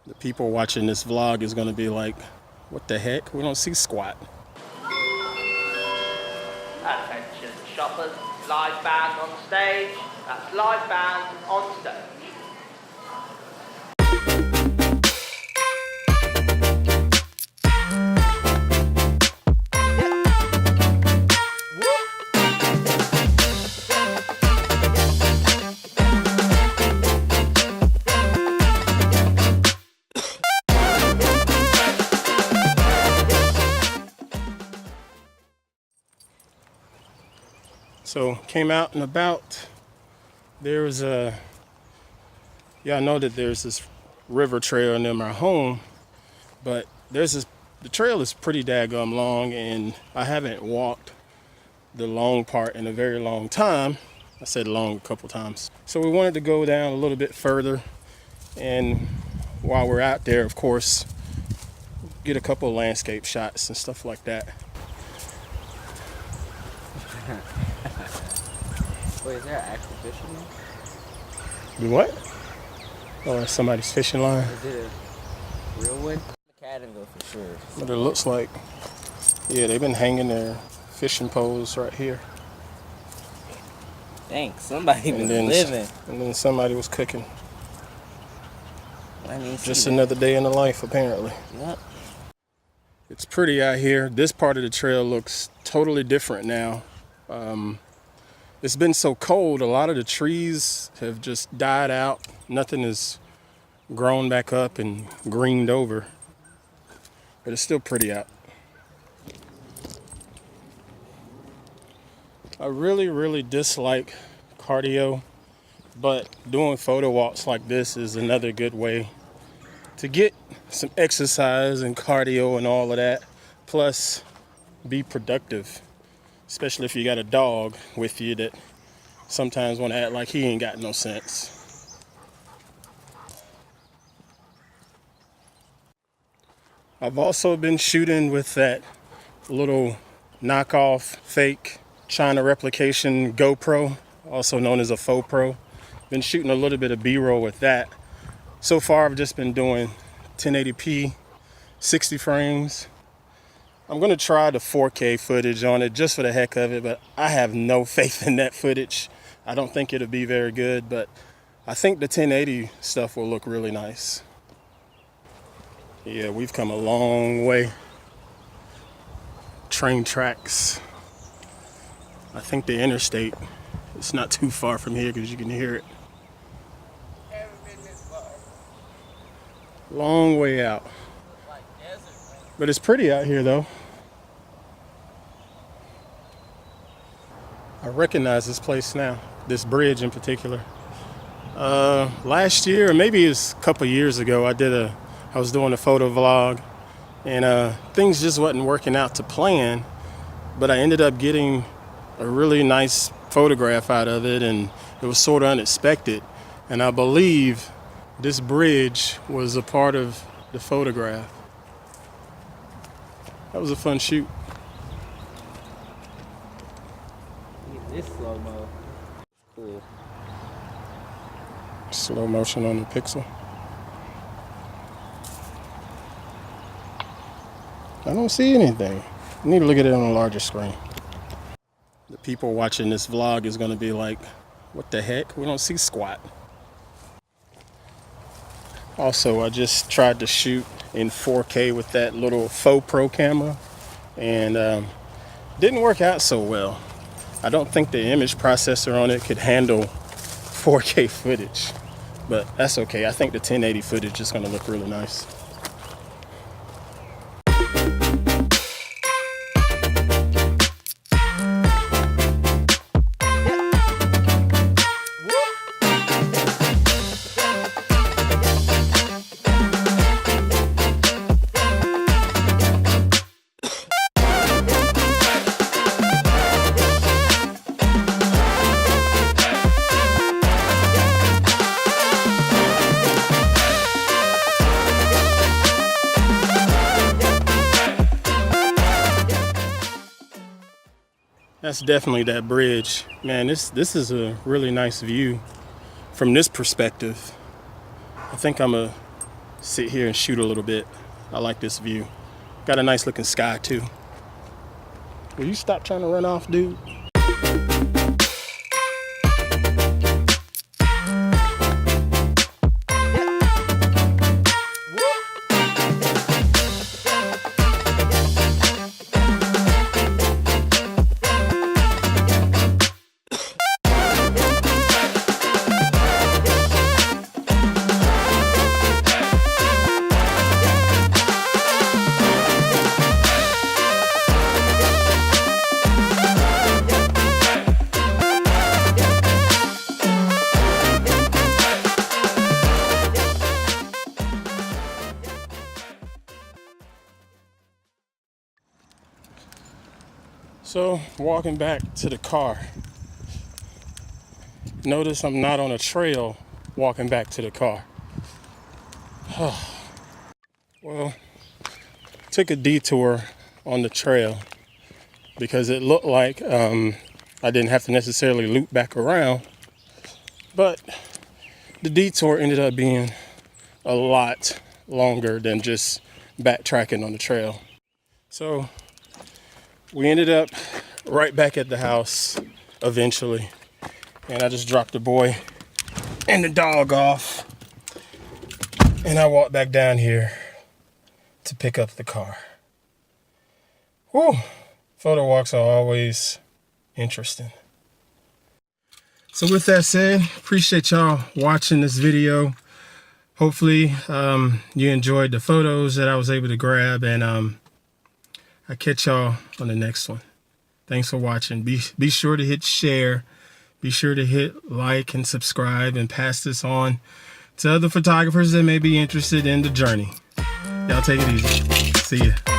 The people watching this vlog is gonna be like, what the heck? We don't see squat. Attention shoppers, live band on stage. That's live band on stage. So came out and about. There's y'all know that there's this river trail near my home, but the trail is pretty daggum long, and I haven't walked the long part in a very long time. I said long a couple times. So we wanted to go down a little bit further, and while we're out there, of course, get a couple landscape shots and stuff like that. Wait, is there an actual fishing line? Do what? Oh, that's somebody's fishing line. Is it a real one? Cadenville for sure. But it looks like, yeah, they've been hanging their fishing poles right here. Dang, somebody was living. And then somebody was cooking. I mean, just another day in the life, apparently. Yep. It's pretty out here. This part of the trail looks totally different now. It's been so cold, a lot of the trees have just died out. Nothing has grown back up and greened over. But it's still pretty out. I really dislike cardio, but doing photo walks like this is another good way to get some exercise and cardio and all of that, plus be productive. Especially if you got a dog with you that sometimes want to act like he ain't got no sense. I've also been shooting with that little knockoff fake China replication GoPro, also known as a faux pro. Been shooting a little bit of B-roll with that. So far I've just been doing 1080p, 60 frames. I'm gonna try the 4K footage on it just for the heck of it, but I have no faith in that footage. I don't think it'll be very good, but I think the 1080 stuff will look really nice. Yeah, we've come a long way. Train tracks. I think the interstate, it's not too far from here because you can hear it. Long way out. But it's pretty out here though. I recognize this place now, this bridge in particular. Last year, or maybe it's a couple years ago, I was doing a photo vlog, and things just wasn't working out to plan, but I ended up getting a really nice photograph out of it, and it was sort of unexpected. And I believe this bridge was a part of the photograph. That was a fun shoot. This slow-mo. Cool. Slow motion on the Pixel. I don't see anything. I need to look at it on a larger screen. The people watching this vlog is gonna be like, what the heck? We don't see squat. Also, I just tried to shoot in 4K with that little faux pro camera, and didn't work out so well. I don't think the image processor on it could handle 4K footage, but that's okay. I think the 1080 footage is gonna look really nice. That's definitely that bridge. Man, this is a really nice view from this perspective. I think I'm gonna sit here and shoot a little bit. I like this view. Got a nice looking sky too. Will you stop trying to run off, dude? So, walking back to the car. Notice I'm not on a trail walking back to the car. Well, took a detour on the trail because it looked like I didn't have to necessarily loop back around, but the detour ended up being a lot longer than just backtracking on the trail. So we ended up right back at the house eventually, and I just dropped the boy and the dog off, and I walked back down here to pick up the car. Whew, photo walks are always interesting. So with that said, appreciate y'all watching this video. Hopefully you enjoyed the photos that I was able to grab, and I'll catch y'all on the next one. Thanks for watching. Be sure to hit share. Be sure to hit like and subscribe and pass this on to other photographers that may be interested in the journey. Y'all take it easy. See ya.